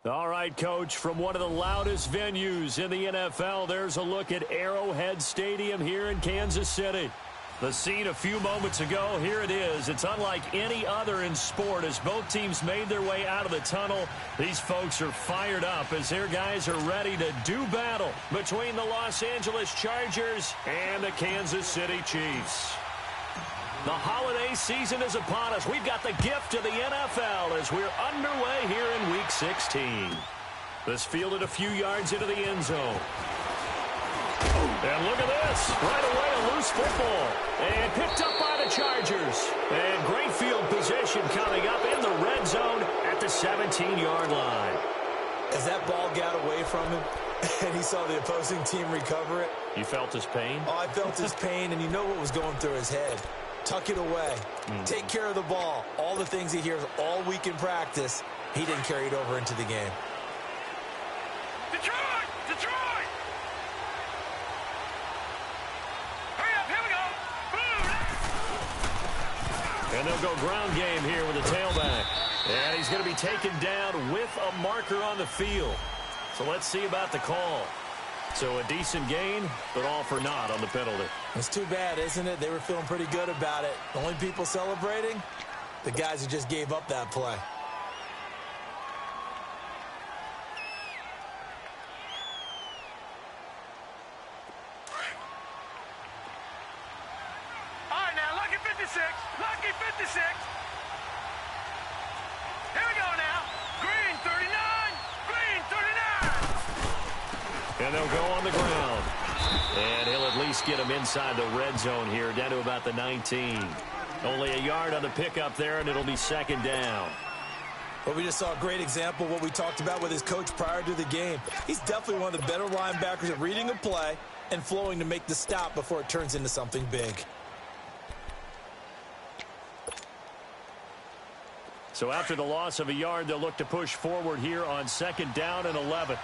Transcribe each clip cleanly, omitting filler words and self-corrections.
All right, Coach, from one of the loudest venues in the NFL, there's a look at Arrowhead Stadium here in Kansas City. The scene a few moments ago, here it is. It's unlike any other in sport as both teams made their way out of the tunnel. These folks are fired up as their guys are ready to do battle between the Los Angeles Chargers and the Kansas City Chiefs. The holiday season is upon us. We've got the gift of the NFL as we're underway here in Week 16. This fielded a few yards into the end zone. And look at this. Right away, a loose football. And picked up by the Chargers. And great field position coming up in the red zone at the 17-yard line. As that ball got away from him and he saw the opposing team recover it. You felt his pain? Oh, I felt his pain, and you know what was going through his head. Tuck it away. Take care of the ball. All the things he hears all week in practice, he didn't carry it over into the game. Detroit! Detroit! Hurry up, here we go! Boom! And they'll go ground game here with a tailback. And he's going to be taken down with a marker on the field. So let's see about the call. So a decent gain, but all for naught on the penalty. It's too bad, isn't it? They were feeling pretty good about it. The only people celebrating, the guys who just gave up that play. All right, now, lucky 56. Lucky 56. Here we go now. Green 39. Green 39. And they'll go on the ground. And he'll at least get him inside the red zone here, down to about the 19. Only a yard on the pickup there, and it'll be second down. Well, we just saw a great example of what we talked about with his coach prior to the game. He's definitely one of the better linebackers at reading a play and flowing to make the stop before it turns into something big. So after the loss of a yard, they'll look to push forward here on second down and 11.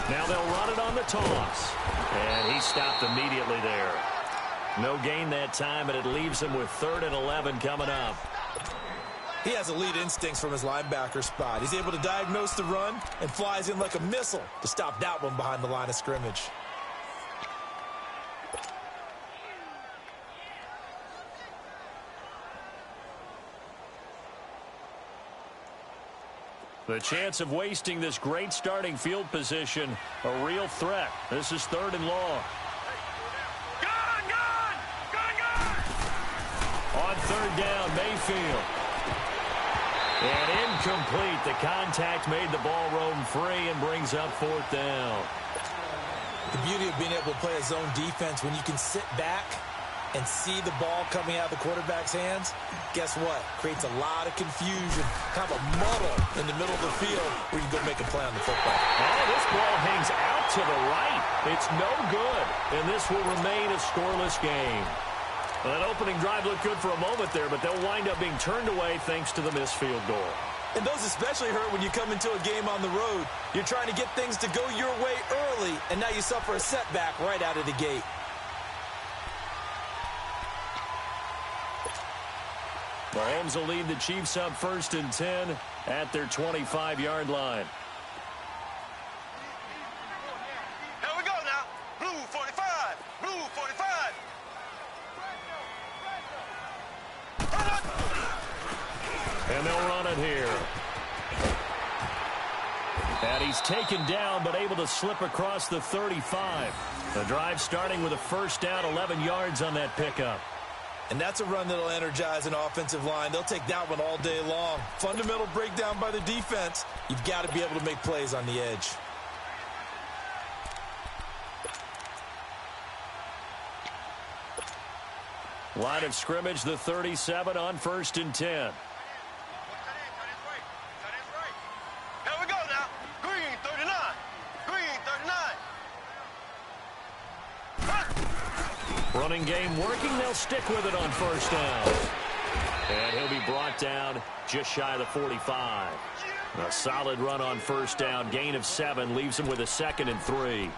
Now they'll run it on the toss. And he stopped immediately there. No gain that time, and it leaves him with 3rd and 11 coming up. He has elite instincts from his linebacker spot. He's able to diagnose the run and flies in like a missile to stop that one behind the line of scrimmage. The chance of wasting this great starting field position, a real threat. This is 3rd and long. Gone, gone, gone, gone. On 3rd down, Mayfield. And incomplete. The contact made the ball roam free and brings up 4th down. The beauty of being able to play a zone defense when you can sit back and see the ball coming out of the quarterback's hands, guess what? Creates a lot of confusion, kind of a muddle in the middle of the field where you can go make a play on the football. Oh, this ball hangs out to the right. It's no good, and this will remain a scoreless game. Well, that opening drive looked good for a moment there, but they'll wind up being turned away thanks to the missed field goal. And those especially hurt when you come into a game on the road. You're trying to get things to go your way early, and now you suffer a setback right out of the gate. Mahomes will lead the Chiefs up 1st and 10 at their 25-yard line. Here we go now. Blue 45. Blue 45. And they'll run it here. And he's taken down but able to slip across the 35. The drive starting with a 1st down, 11 yards on that pickup. And that's a run that'll energize an offensive line. They'll take that one all day long. Fundamental breakdown by the defense. You've got to be able to make plays on the edge. Line of scrimmage, the 37 on 1st and 10. Here we go now. Green 39. Green 39. Running game working. They'll stick with it on 1st down. And he'll be brought down just shy of the 45. A solid run on 1st down. Gain of 7 leaves him with a 2nd and 3.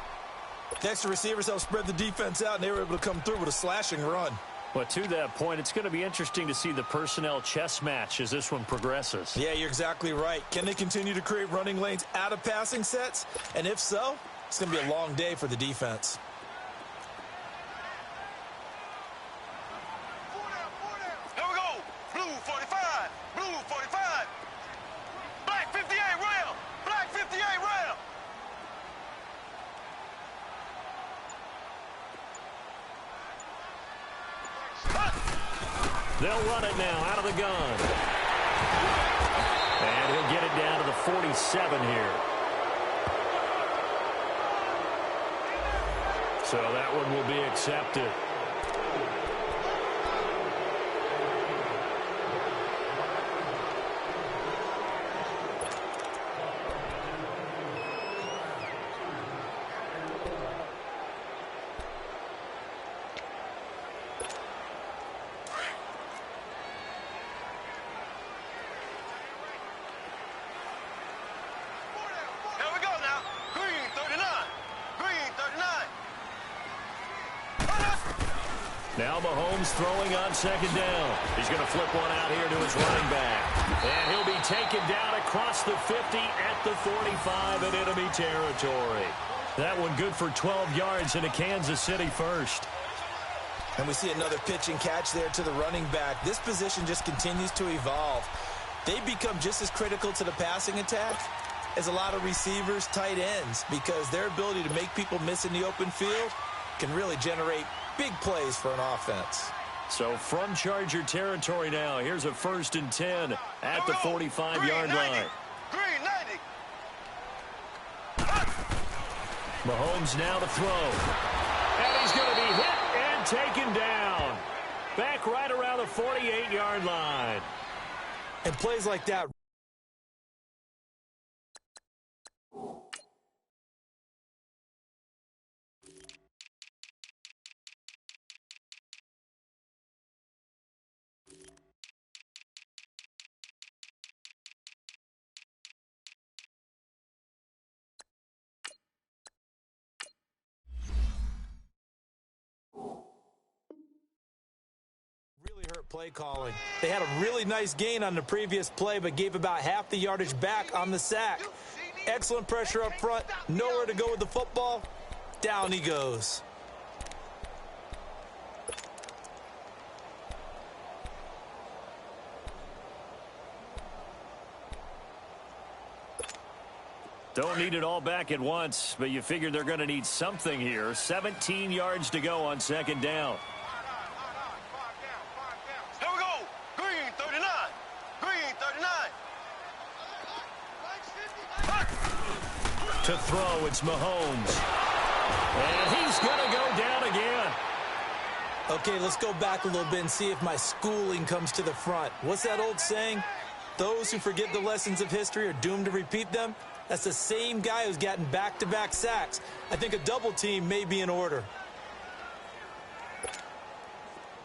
The extra receivers helped spread the defense out, and they were able to come through with a slashing run. But to that point, it's going to be interesting to see the personnel chess match as this one progresses. Yeah, you're exactly right. Can they continue to create running lanes out of passing sets? And if so, it's going to be a long day for the defense. Here we go. Blue 45. Blue 45. Black 58 rail. Black 58 rail. They'll run it now out of the gun. And he'll get it down to the 47 here. So that one will be accepted. Here we go now. Green 39. Green 39. Now Mahomes throwing on second down. He's going to flip one out here to his running back. And he'll be taken down across the 50 at the 45 in enemy territory. That one good for 12 yards into Kansas City first. And we see another pitch and catch there to the running back. This position just continues to evolve. They become just as critical to the passing attack as a lot of receivers, tight ends, because their ability to make people miss in the open field can really generate big plays for an offense. So from Charger territory now, here's a 1st and 10 at the 45-yard line. Green 90. Mahomes now to throw. And he's going to be hit and taken down. Back right around the 48-yard line. And plays like that. Really hurt play calling. They had a really nice gain on the previous play, but gave about half the yardage back on the sack. Excellent pressure up front. Nowhere to go with the football. Down he goes. Don't need it all back at once, but you figure they're going to need something here. 17 yards to go on second down. Here we go. Green 39. Green 39. To throw, it's Mahomes. And he's going to go down again. Okay, let's go back a little bit and see if my schooling comes to the front. What's that old saying? Those who forget the lessons of history are doomed to repeat them. That's the same guy who's gotten back-to-back sacks. I think a double team may be in order.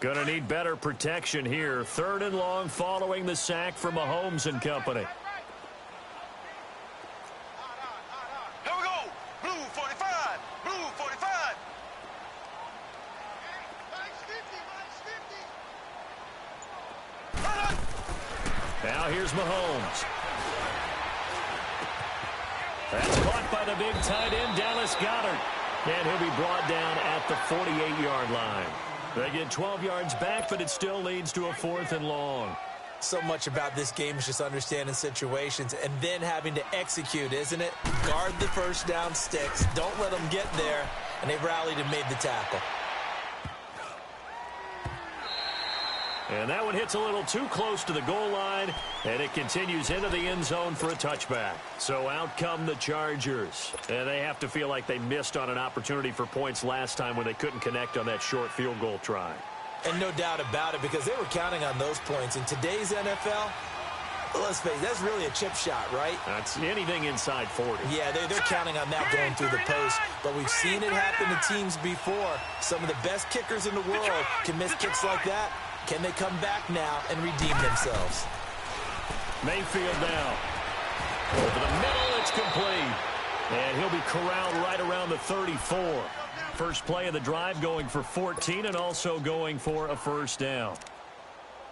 Going to need better protection here. 3rd and long following the sack from Mahomes and company. Here we go. Blue 45. Blue 45. Now here's Mahomes. That's caught by the big tight end, Dallas Goedert. And he'll be brought down at the 48-yard line. They get 12 yards back, but it still leads to a 4th and long. So much about this game is just understanding situations and then having to execute, isn't it? Guard the first down sticks. Don't let them get there. And they rallied and made the tackle. And that one hits a little too close to the goal line, and it continues into the end zone for a touchback. So out come the Chargers. And they have to feel like they missed on an opportunity for points last time when they couldn't connect on that short field goal try. And no doubt about it, because they were counting on those points. In today's NFL, let's face it, that's really a chip shot, right? That's anything inside 40. Yeah, they're counting on that going through the post. But we've seen it happen to teams before. Some of the best kickers in the world can miss kicks like that. Can they come back now and redeem themselves? Mayfield now. Over the middle, it's complete. And he'll be corralled right around the 34. First play of the drive going for 14 and also going for a first down.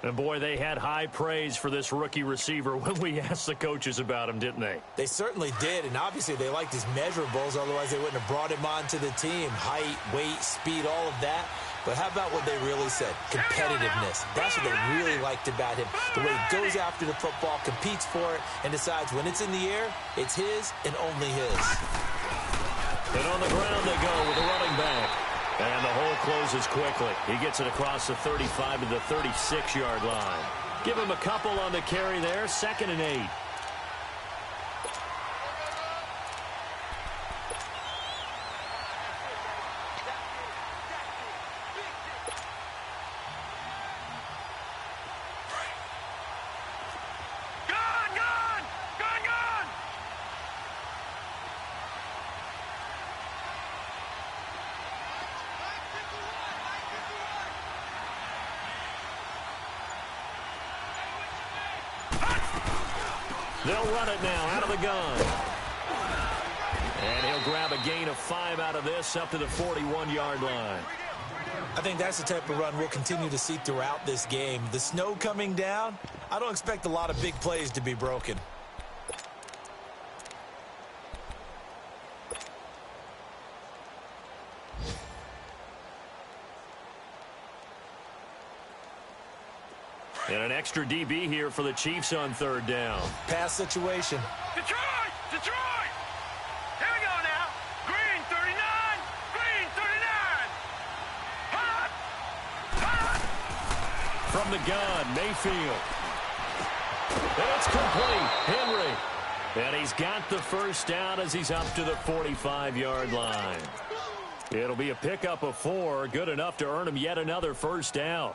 And, boy, they had high praise for this rookie receiver when we asked the coaches about him, didn't they? They certainly did, and obviously they liked his measurables. Otherwise, they wouldn't have brought him onto the team. Height, weight, speed, all of that. But how about what they really said? Competitiveness. That's what they really liked about him. The way he goes after the football, competes for it, and decides when it's in the air, it's his and only his. And on the ground they go with the running back. And the hole closes quickly. He gets it across the 35 to the 36-yard line. Give him a couple on the carry there. 2nd and 8. They'll run it now out of the gun. And he'll grab a gain of 5 out of this up to the 41-yard line. I think that's the type of run we'll continue to see throughout this game. The snow coming down, I don't expect a lot of big plays to be broken. And an extra DB here for the Chiefs on 3rd down. Pass situation. Detroit! Detroit! Here we go now. Green 39. Green 39. Hot! Hot! From the gun, Mayfield. And it's complete. Henry. And he's got the first down as he's up to the 45-yard line. It'll be a pickup of 4. Good enough to earn him yet another first down.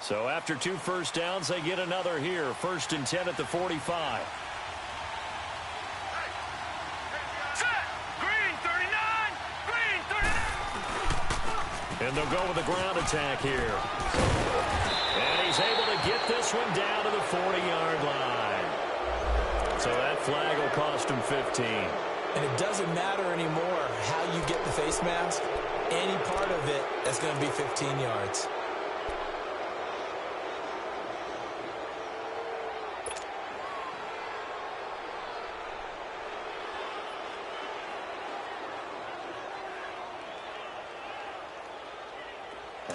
So after 2 first downs, they get another here. 1st and 10 at the 45. Set! Green 39. Green 39. And they'll go with the ground attack here. And he's able to get this one down to the 40-yard line. So that flag will cost him 15. And it doesn't matter anymore how you get the face mask. Any part of it, that's going to be 15 yards.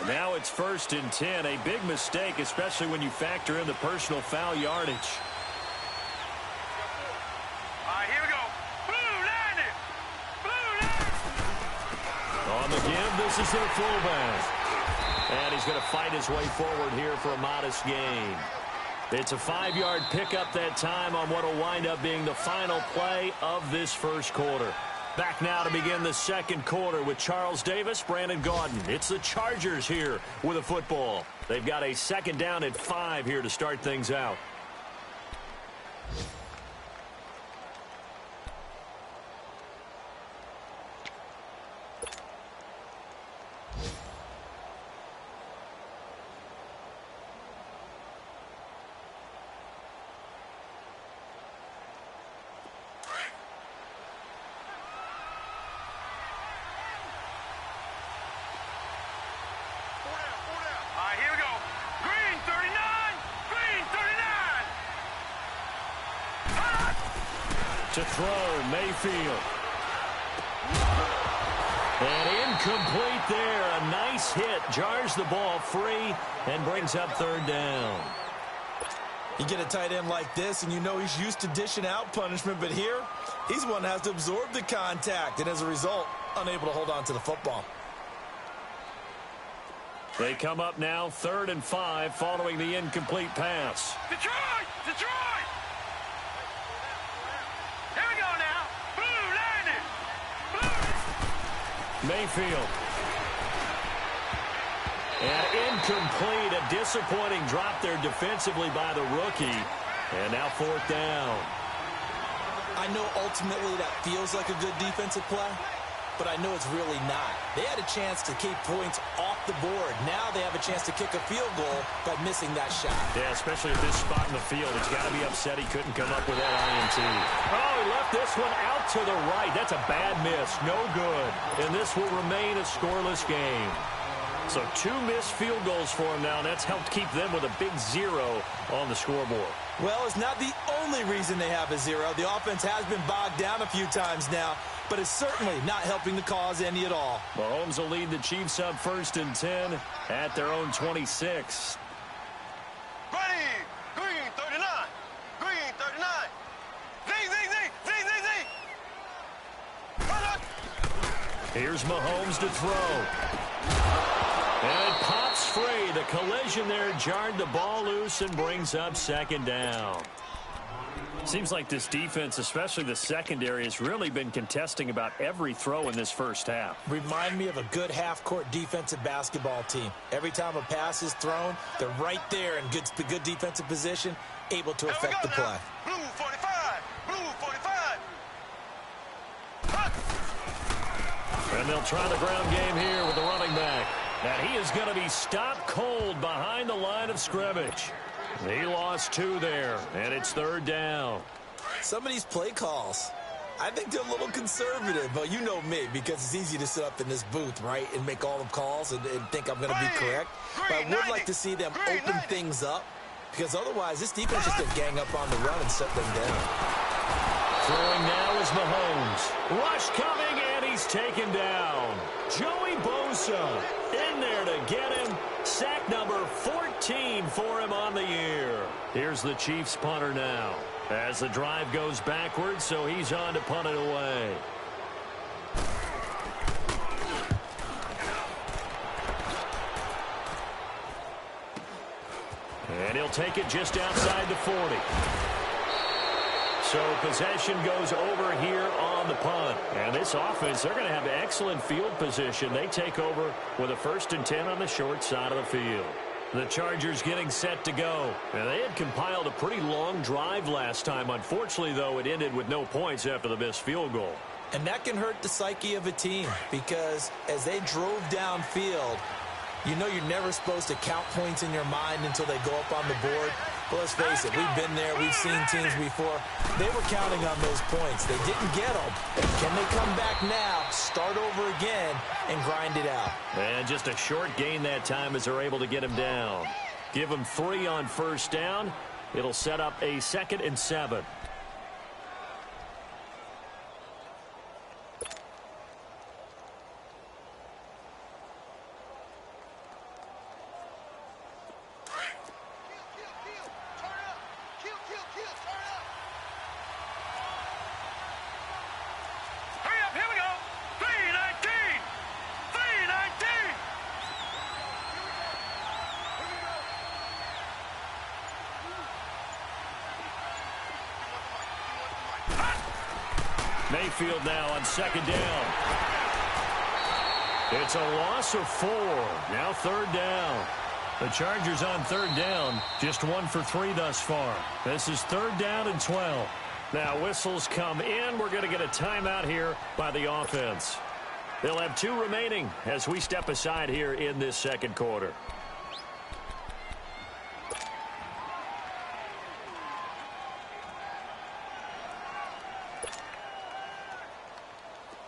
Now it's 1st and 10. A big mistake, especially when you factor in the personal foul yardage. All right, here we go. Blue landed. Blue landed. On the give, this is their fullback. And he's going to fight his way forward here for a modest gain. It's a 5-yard pickup that time on what will wind up being the final play of this first quarter. Back now to begin the second quarter with Charles Davis, Brandon Gaudin. It's the Chargers here with a football. They've got a 2nd down at 5 here to start things out. To throw, Mayfield. And incomplete there. A nice hit. Jars the ball free and brings up 3rd down. You get a tight end like this, and you know he's used to dishing out punishment, but here, he's the one that has to absorb the contact, and as a result, unable to hold on to the football. They come up now, 3rd and 5, following the incomplete pass. Detroit! Detroit! Here we go now. Blue landed. Blue. Mayfield. And incomplete. A disappointing drop there defensively by the rookie. And now 4th down. I know ultimately that feels like a good defensive play, but I know it's really not. They had a chance to keep points off the board. Now they have a chance to kick a field goal by missing that shot. Yeah, especially at this spot in the field. He's got to be upset he couldn't come up with that INT. Oh, he left this one out to the right. That's a bad miss. No good. And this will remain a scoreless game. So 2 missed field goals for him now, and that's helped keep them with a big 0 on the scoreboard. Well, it's not the only reason they have a 0. The offense has been bogged down a few times now, but it's certainly not helping the cause any at all. Mahomes will lead the Chiefs up 1st and 10 at their own 26. Ready. Green 39. Green 39. Z. Here's Mahomes to throw. And it pops free. The collision there jarred the ball loose and brings up 2nd down. Seems like this defense, especially the secondary, has really been contesting about every throw in this first half. Remind me of a good half-court defensive basketball team. Every time a pass is thrown, they're right there in good defensive position, able to affect the play. Blue 45. Blue 45. And they'll try the ground game here with the running back. And he is going to be stopped cold behind the line of scrimmage. He lost 2 there, and it's 3rd down. Some of these play calls, I think they're a little conservative, but you know me, because it's easy to sit up in this booth, right, and make all the calls and think I'm going to be correct. But I would like to see them open things up, because otherwise this defense just going to gang up on the run and set them down. Throwing now is Mahomes. Rush coming, and he's taken down. Joey Bosa in there to get him. Sack number 14 for him on the year. Here's the Chiefs punter now as the drive goes backwards, so he's on to punt it away. And he'll take it just outside the 40. So possession goes over here on the punt. And this offense, they're going to have excellent field position. They take over with a 1st and 10 on the short side of the field. The Chargers getting set to go. And they had compiled a pretty long drive last time. Unfortunately, though, it ended with no points after the missed field goal. And that can hurt the psyche of a team, because as they drove downfield, you know you're never supposed to count points in your mind until they go up on the board. But let's face it, we've been there, we've seen teams before. They were counting on those points. They didn't get them. Can they come back now, start over again, and grind it out? And just a short gain that time as they're able to get him down. Give him 3 on 1st down. It'll set up a 2nd and 7. Mayfield now on 2nd down. It's a loss of 4. Now 3rd down. The Chargers on 3rd down. Just 1 for 3 thus far. This is 3rd down and 12. Now whistles come in. We're going to get a timeout here by the offense. They'll have 2 remaining as we step aside here in this 2nd quarter.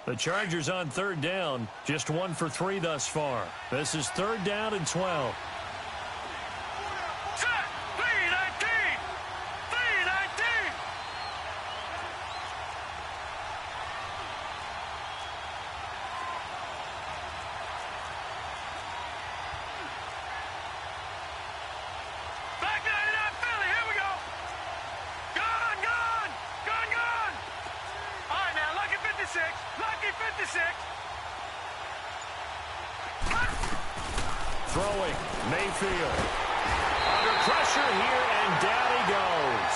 The Chargers on 3rd down, just 1 for 3 thus far. This is 3rd down and 12. Set. 319. 319. Back 99 Philly. Here we go. Gone. All right, now, lucky 56. Lucky 56. Throwing, Mayfield. Under pressure here, and down he goes.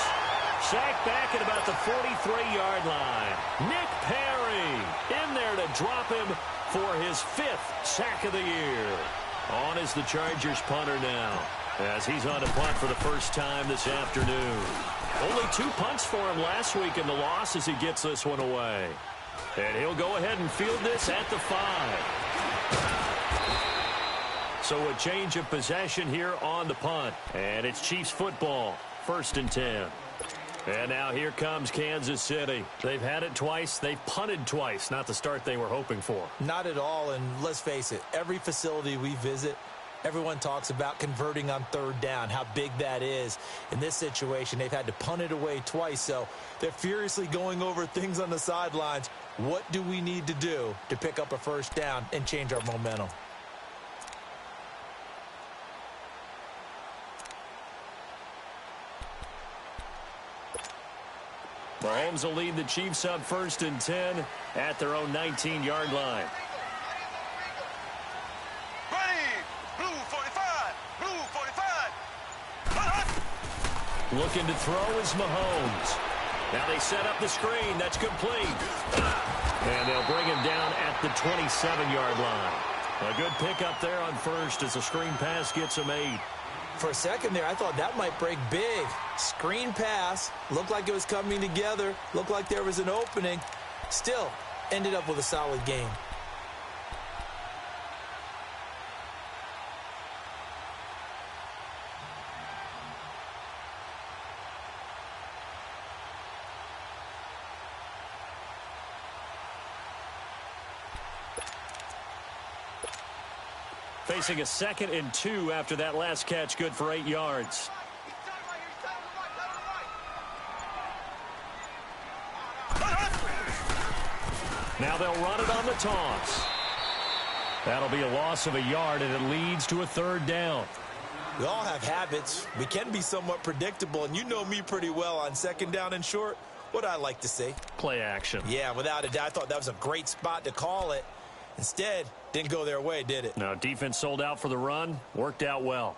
Sacked back at about the 43-yard line. Nick Perry in there to drop him for his 5th sack of the year. On is the Chargers punter now, as he's on a punt for the first time this afternoon. Only 2 punts for him last week in the loss as he gets this one away. And he'll go ahead and field this at the 5. So a change of possession here on the punt. And it's Chiefs football, 1st and 10. And now here comes Kansas City. They've had it twice. They've punted twice. Not the start they were hoping for. Not at all, and let's face it, every facility we visit, everyone talks about converting on 3rd down, how big that is. In this situation, they've had to punt it away twice, so they're furiously going over things on the sidelines. What do we need to do to pick up a 1st down and change our momentum? Mahomes will lead the Chiefs up 1st and 10 at their own 19-yard line. Ready. Blue 45. Blue 45. Looking to throw is Mahomes. Now they set up the screen. That's complete. And they'll bring him down at the 27-yard line. A good pickup there on 1st as the screen pass gets him 8. For a second there, I thought that might break big. Screen pass, looked like it was coming together, looked like there was an opening. Still, ended up with a solid game. Facing a 2nd and 2 after that last catch, good for 8 yards. Now they'll run it on the toss. That'll be a loss of a yard, and it leads to a 3rd down. We all have habits. We can be somewhat predictable, and you know me pretty well on 2nd down and short. What I like to say? Play action. Yeah, without a doubt. I thought that was a great spot to call it. Instead, didn't go their way, did it? No, defense sold out for the run. Worked out well.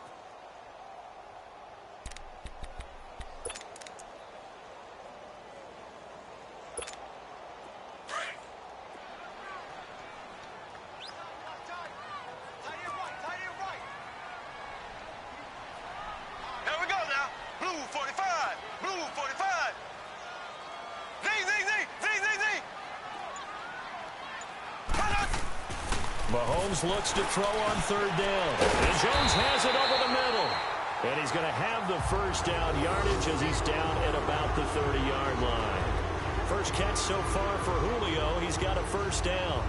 Here we go now. Blue 45. Blue 45. Z. Mahomes looks to throw on 3rd down. And Jones has it over the middle. And he's going to have the 1st down yardage as he's down at about the 30-yard line. First catch so far for Julio. He's got a 1st down.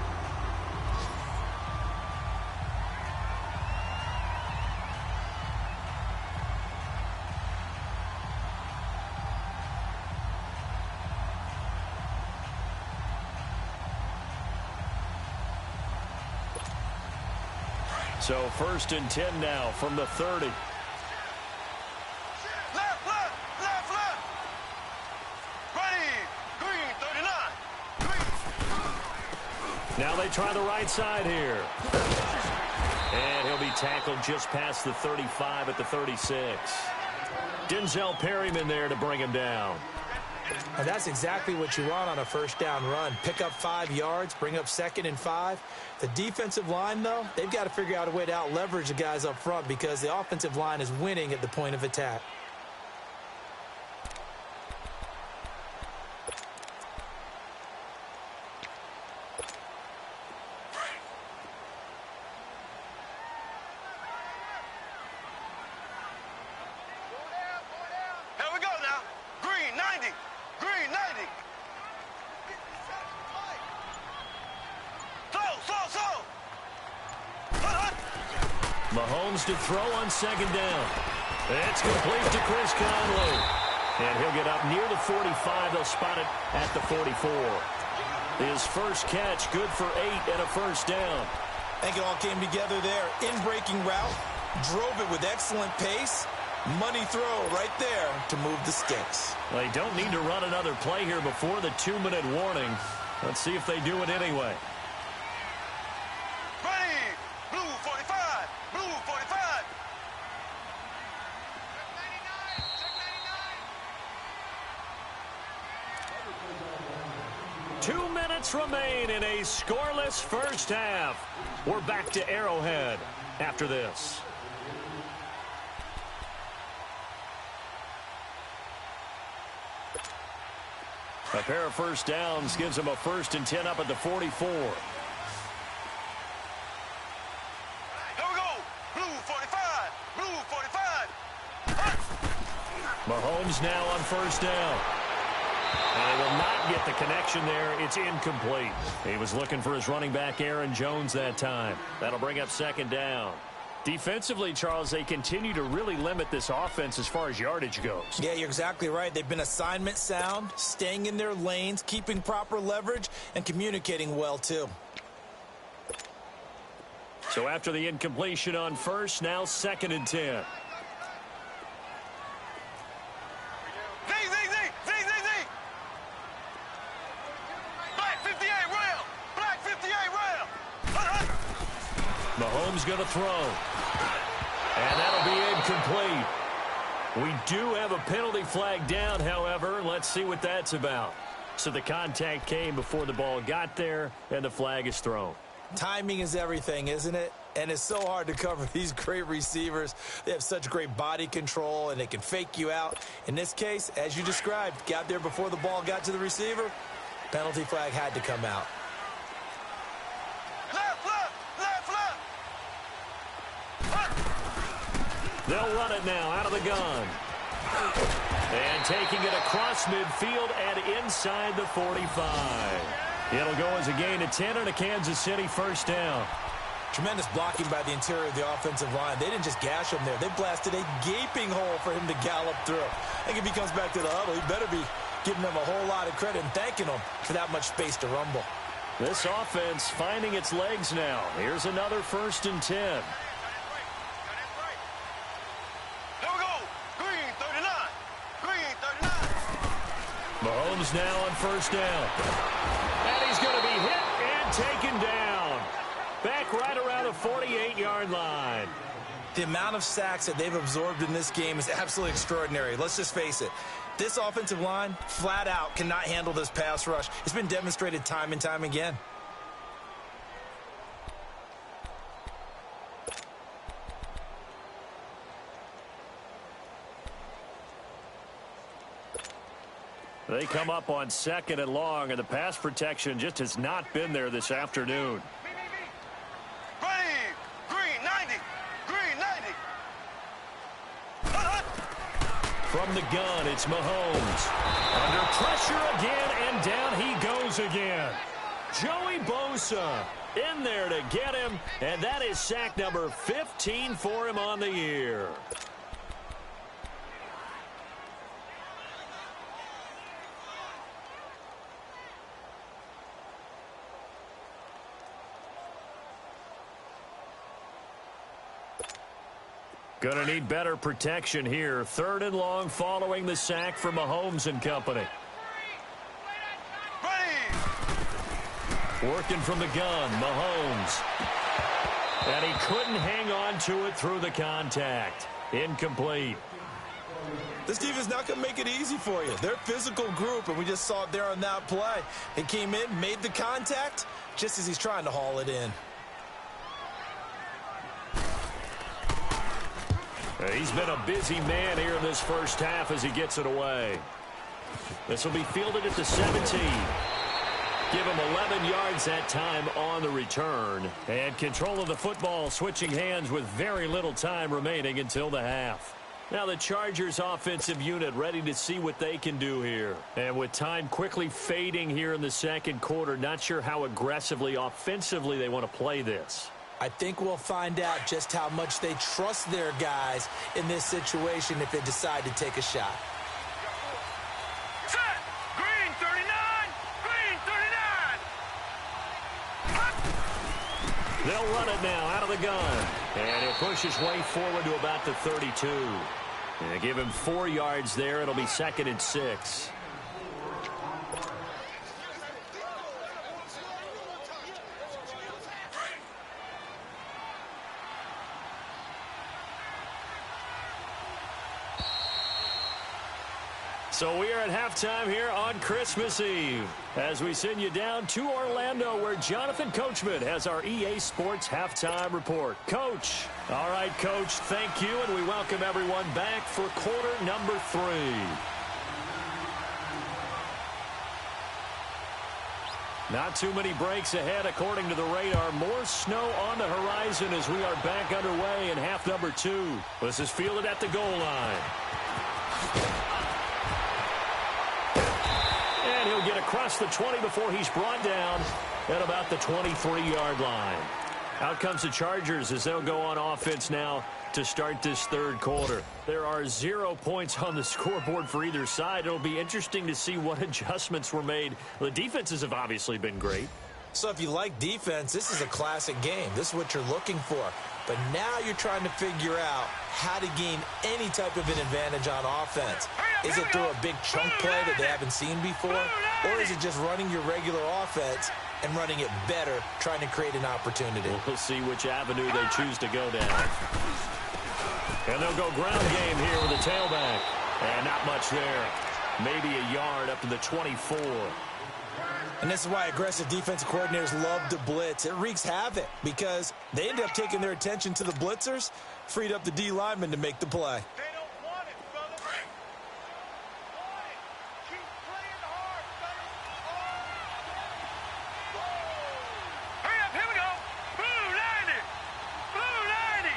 So 1st and 10 now from the 30. Left. Ready. Green 39. Now they try the right side here. And he'll be tackled just past the 35 at the 36. Denzel Perryman there to bring him down. And that's exactly what you want on a 1st down run. Pick up 5 yards, bring up 2nd and 5. The defensive line, though, they've got to figure out a way to out-leverage the guys up front because the offensive line is winning at the point of attack. Here we go now. Green 90. Green 90. Slow. Mahomes to throw on 2nd down. It's complete to Chris Conley. And he'll get up near the 45. They'll spot it at the 44. His first catch, good for 8 and a 1st down. I think it all came together there. In-breaking route, drove it with excellent pace. Money throw right there to move the sticks. They don't need to run another play here before the 2-minute warning. Let's see if they do it anyway. Ready. Blue 45. Blue 45. 2 minutes remain in a scoreless first half. We're back to Arrowhead after this. A pair of first downs gives them a 1st and 10 up at the 44. Here we go. Blue 45. Blue 45. Mahomes now on first down. And he will not get the connection there. It's incomplete. He was looking for his running back, Aaron Jones, that time. That'll bring up 2nd down. Defensively, Charles, they continue to really limit this offense as far as yardage goes. Yeah, you're exactly right. They've been assignment sound, staying in their lanes, keeping proper leverage, and communicating well, too. So after the incompletion on first, now 2nd and 10. Mahomes going to throw. And that'll be incomplete. We do have a penalty flag down, however. Let's see what that's about. So the contact came before the ball got there, and the flag is thrown. Timing is everything, isn't it? And it's so hard to cover these great receivers. They have such great body control, and they can fake you out. In this case, as you described, got there before the ball got to the receiver. Penalty flag had to come out. They'll run it now out of the gun. And taking it across midfield and inside the 45. It'll go as a gain of 10 and a Kansas City 1st down. Tremendous blocking by the interior of the offensive line. They didn't just gash him there. They blasted a gaping hole for him to gallop through. I think if he comes back to the huddle, he better be giving them a whole lot of credit and thanking them for that much space to rumble. This offense finding its legs now. Here's another 1st and 10. Mahomes now on 1st down. And he's going to be hit and taken down. Back right around the 48-yard line. The amount of sacks that they've absorbed in this game is absolutely extraordinary. Let's just face it. This offensive line, flat out, cannot handle this pass rush. It's been demonstrated time and time again. They come up on 2nd and long, and the pass protection just has not been there this afternoon. Ready, green 90, green 90. From the gun, it's Mahomes. Under pressure again, and down he goes again. Joey Bosa in there to get him, and that is sack number 15 for him on the year. Going to need better protection here. 3rd and long following the sack from Mahomes and company. Ready. Working from the gun, Mahomes. And he couldn't hang on to it through the contact. Incomplete. This defense is not going to make it easy for you. They're a physical group, and we just saw it there on that play. They came in, made the contact, just as he's trying to haul it in. He's been a busy man here in this 1st half as he gets it away. This will be fielded at the 17. Give him 11 yards that time on the return. And control of the football switching hands with very little time remaining until the half. Now the Chargers offensive unit ready to see what they can do here. And with time quickly fading here in the 2nd quarter, not sure how aggressively, offensively they want to play this. I think we'll find out just how much they trust their guys in this situation if they decide to take a shot. Set. Green 39. Green 39. They'll run it now out of the gun. And he'll push his way forward to about the 32. And give him 4 yards there. It'll be 2nd and 6. So we are at halftime here on Christmas Eve as we send you down to Orlando where Jonathan Coachman has our EA Sports halftime report. Coach. All right, Coach, thank you, and we welcome everyone back for quarter number 3. Not too many breaks ahead according to the radar. More snow on the horizon as we are back underway in half number 2. This is fielded at the goal line. And he'll get across the 20 before he's brought down at about the 23-yard line. Out comes the Chargers as they'll go on offense now to start this third quarter. There are 0 points on the scoreboard for either side. It'll be interesting to see what adjustments were made. The defenses have obviously been great. So if you like defense, this is a classic game. This is what you're looking for. But now you're trying to figure out how to gain any type of an advantage on offense. Is it through a big chunk play that they haven't seen before? Or is it just running your regular offense and running it better, trying to create an opportunity? We'll see which avenue they choose to go down. And they'll go ground game here with the tailback. And not much there. Maybe a yard up to the 24. And this is why aggressive defensive coordinators love to blitz. It wreaks havoc because they end up taking their attention to the blitzers, freed up the D lineman to make the play. They don't want it, brother. Keep playing hard, brother. Hurry up, here we go. Blue 90. Blue 90.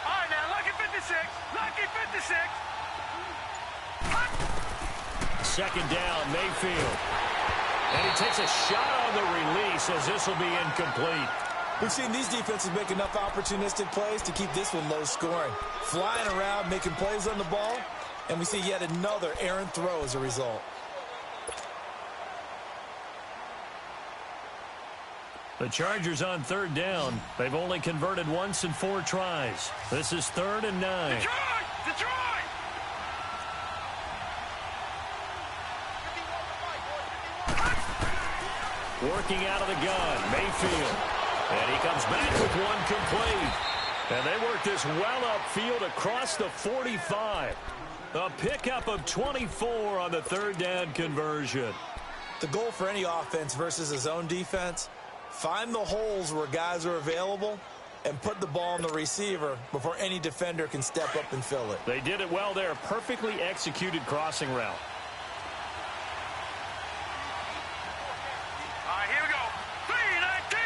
All right, now, Lucky 56. Lucky 56. Second down, Mayfield. And he takes a shot on the release as this will be incomplete. We've seen these defenses make enough opportunistic plays to keep this one low scoring. Flying around, making plays on the ball, and we see yet another errant throw as a result. The Chargers on third down. They've only converted once in 4 tries. This is 3rd and 9. Detroit! Detroit! Working out of the gun, Mayfield. And he comes back with one complete. And they work this well upfield across the 45. A pickup of 24 on the 3rd down conversion. The goal for any offense versus a zone defense, find the holes where guys are available and put the ball on the receiver before any defender can step up and fill it. They did it well there. Perfectly executed crossing route. All right, here we go. 319.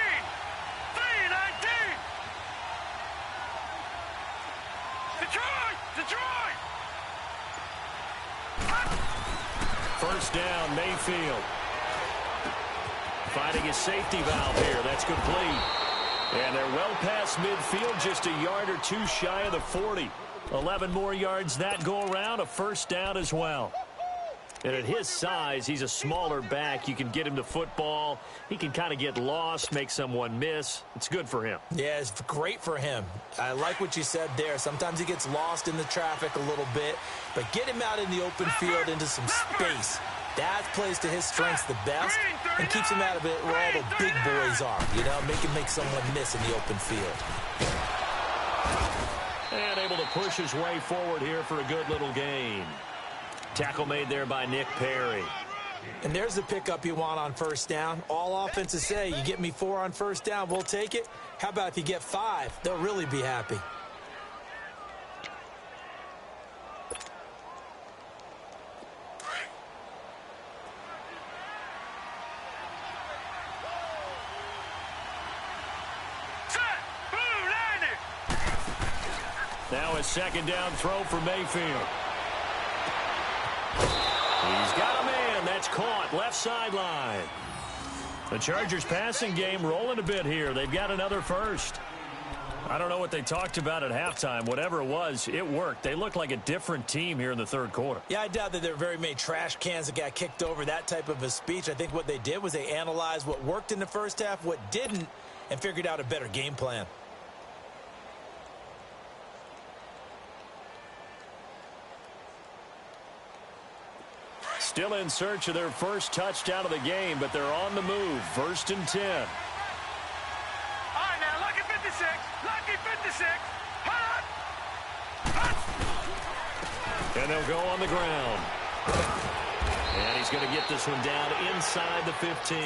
319. Detroit! Detroit! First down, Mayfield. Finding his safety valve here. That's complete. And they're well past midfield, just a yard or 2 shy of the 40. 11 more yards that go around, a first down as well. And at his size, he's a smaller back. You can get him to football. He can kind of get lost, make someone miss. It's good for him. Yeah, it's great for him. I like what you said there. Sometimes he gets lost in the traffic a little bit, but get him out in the open field into some space. That plays to his strengths the best and keeps him out of it where all the big boys are. You know, make someone miss in the open field. And able to push his way forward here for a good little gain. Tackle made there by Nick Perry. And there's the pickup you want on first down. All offenses say, you get me 4 on first down, we'll take it. How about if you get 5? They'll really be happy. Now a second down throw for Mayfield. He's got a man. That's caught. Left sideline. The Chargers passing game rolling a bit here. They've got another first. I don't know what they talked about at halftime. Whatever it was, it worked. They look like a different team here in the third quarter. Yeah, I doubt that there are very many trash cans that got kicked over, that type of a speech. I think what they did was they analyzed what worked in the first half, what didn't, and figured out a better game plan. Still in search of their first touchdown of the game, but they're on the move. 1st and 10. All right, now, Lucky 56. Lucky 56. Hot! Hot! And they'll go on the ground. And he's going to get this one down inside the 15.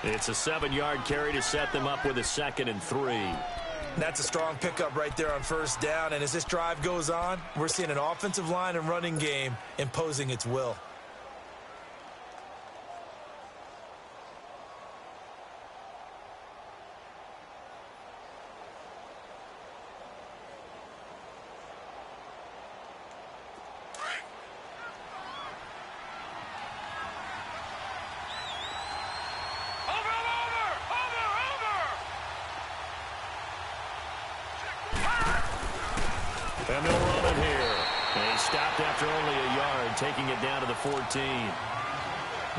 It's a 7-yard carry to set them up with a 2nd and 3. That's a strong pickup right there on first down. And as this drive goes on, we're seeing an offensive line and running game imposing its will. And they'll run it here. And he stopped after only a yard, taking it down to the 14.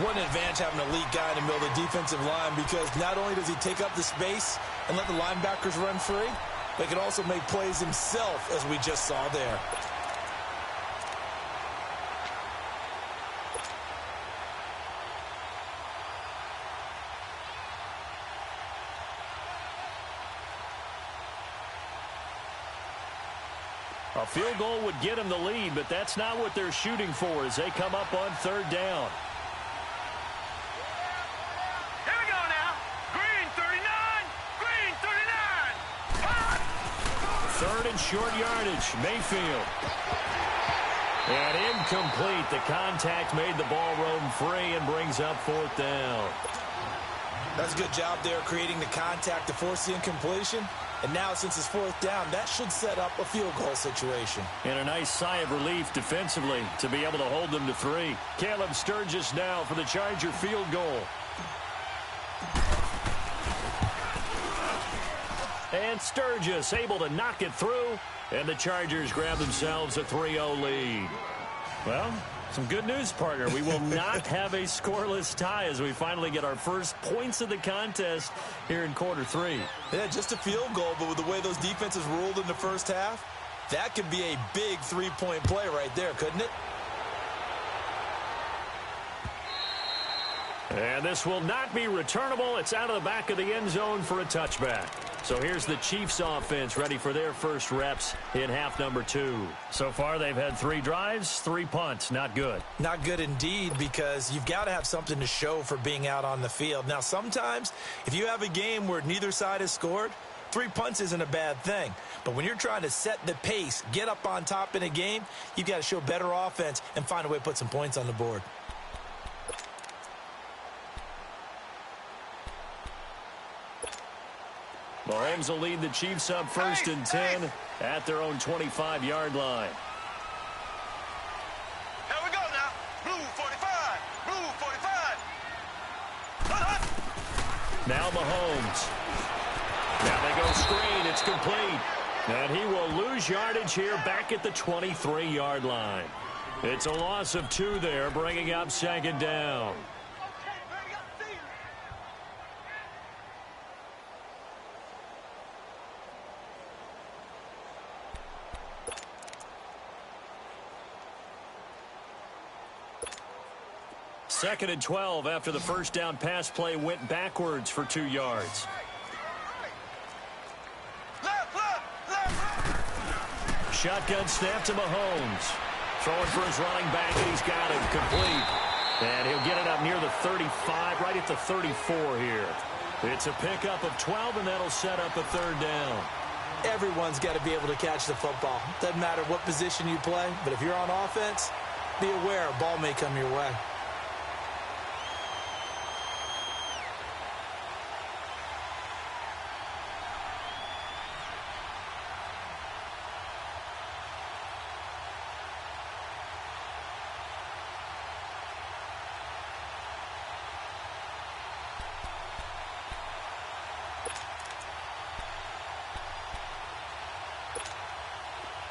What an advantage having an elite guy in the middle of the defensive line, because not only does he take up the space and let the linebackers run free, but he can also make plays himself, as we just saw there. A field goal would get them the lead, but that's not what they're shooting for as they come up on third down. Here we go now. Green 39. Green 39. Hot. Third and short yardage. Mayfield. And incomplete. The contact made the ball roam free and brings up fourth down. That's a good job there, creating the contact to force the incompletion. And now, since it's fourth down, that should set up a field goal situation. And a nice sigh of relief defensively to be able to hold them to 3. Caleb Sturgis now for the Charger field goal. And Sturgis able to knock it through. And the Chargers grab themselves a 3-0 lead. Well, some good news, partner. We will not have a scoreless tie as we finally get our first points of the contest here in quarter 3. Yeah, just a field goal, but with the way those defenses ruled in the first half, that could be a big three-point play right there, couldn't it? And this will not be returnable. It's out of the back of the end zone for a touchback. So here's the Chiefs offense ready for their first reps in half number 2. So far, they've had 3 drives, 3 punts. Not good. Not good indeed, because you've got to have something to show for being out on the field. Now, sometimes, if you have a game where neither side has scored, 3 punts isn't a bad thing. But when you're trying to set the pace, get up on top in a game, you've got to show better offense and find a way to put some points on the board. Mahomes will lead the Chiefs up first and 10 at their own 25-yard line. Here we go now. Blue 45. Blue 45. Now Mahomes. Now they go screen. It's complete. And he will lose yardage here back at the 23-yard line. It's a loss of 2 there, bringing up second down. Second and 12 after the first down pass play went backwards for 2 yards. Shotgun snap to Mahomes. Throwing for his running back, and he's got him complete. And he'll get it up near the 35, right at the 34 here. It's a pickup of 12, and that'll set up a third down. Everyone's got to be able to catch the football. Doesn't matter what position you play, but if you're on offense, be aware a ball may come your way.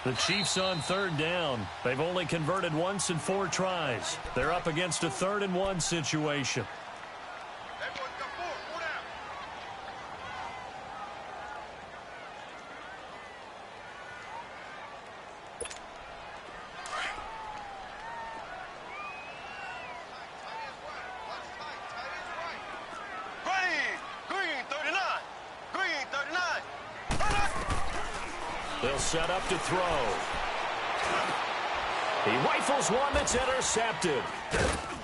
The Chiefs on third down. They've only converted once in 4 tries. They're up against a 3rd and 1 situation. They'll set up to throw. He rifles one that's intercepted.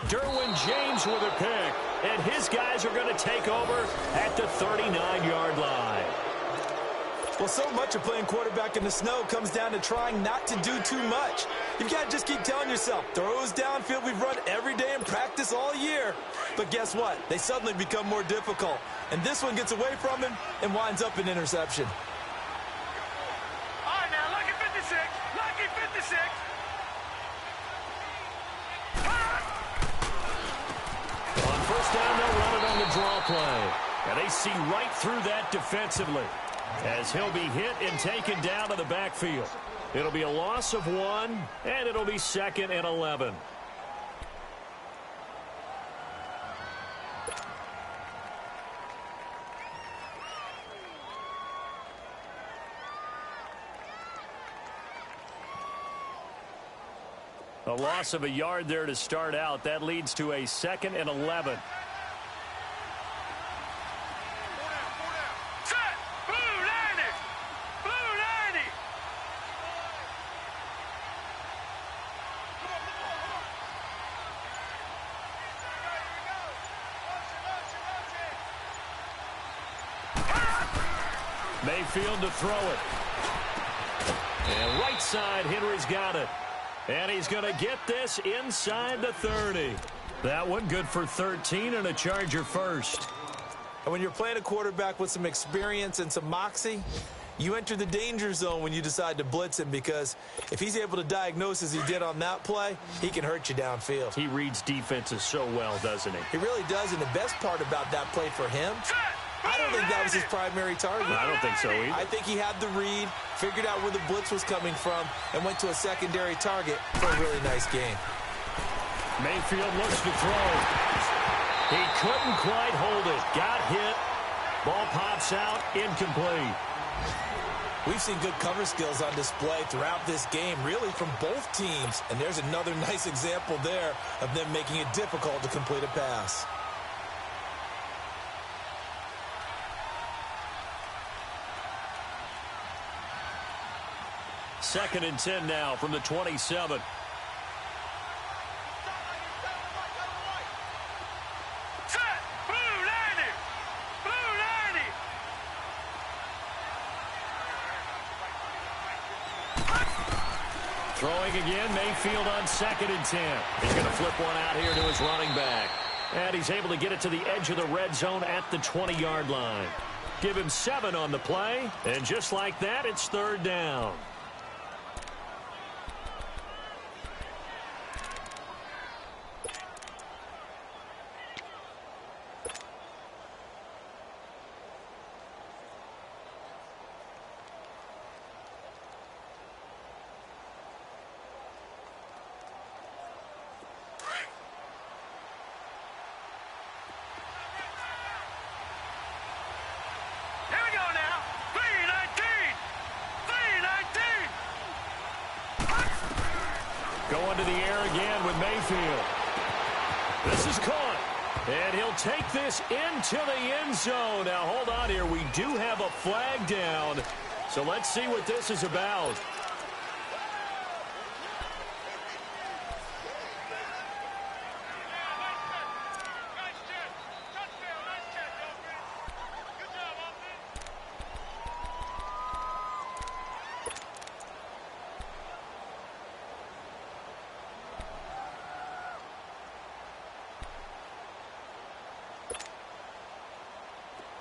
Derwin James with a pick. And his guys are going to take over at the 39-yard line. Well, so much of playing quarterback in the snow comes down to trying not to do too much. You've got to just keep telling yourself, throws downfield we've run every day in practice all year. But guess what? They suddenly become more difficult. And this one gets away from him and winds up an interception. All right, now, lucky 56. Lucky 56. On first down, they'll run it on the draw play. And they see right through that defensively, as he'll be hit and taken down to the backfield. It'll be a loss of 1, and it'll be 2nd and 11. A loss of a yard there to start out. That leads to a 2nd and 11. Set! Blue 90! Blue 90! Mayfield to throw it. And right side, Henry's got it. And he's going to get this inside the 30. That one good for 13 and a Charger first. And when you're playing a quarterback with some experience and some moxie, you enter the danger zone when you decide to blitz him, because if he's able to diagnose as he did on that play, he can hurt you downfield. He reads defenses so well, doesn't he? He really does, and the best part about that play for him, I don't think that was his primary target. I don't think so either. I think he had the read, figured out where the blitz was coming from, and went to a secondary target for a really nice game. Mayfield looks to throw. He couldn't quite hold it. Got hit. Ball pops out. Incomplete. We've seen good cover skills on display throughout this game, really from both teams. And there's another nice example there of them making it difficult to complete a pass. Second and 10 now from the 27. Set! Blue 90! Blue 90! Throwing again, Mayfield on 2nd and 10. He's going to flip one out here to his running back. And he's able to get it to the edge of the red zone at the 20-yard line. Give him 7 on the play, and just like that, it's 3rd down. Here we go now! 319! 319! Going to the air again with Mayfield. This is caught. And he'll take this into the end zone. Now, hold on here. We do have a flag down. So let's see what this is about.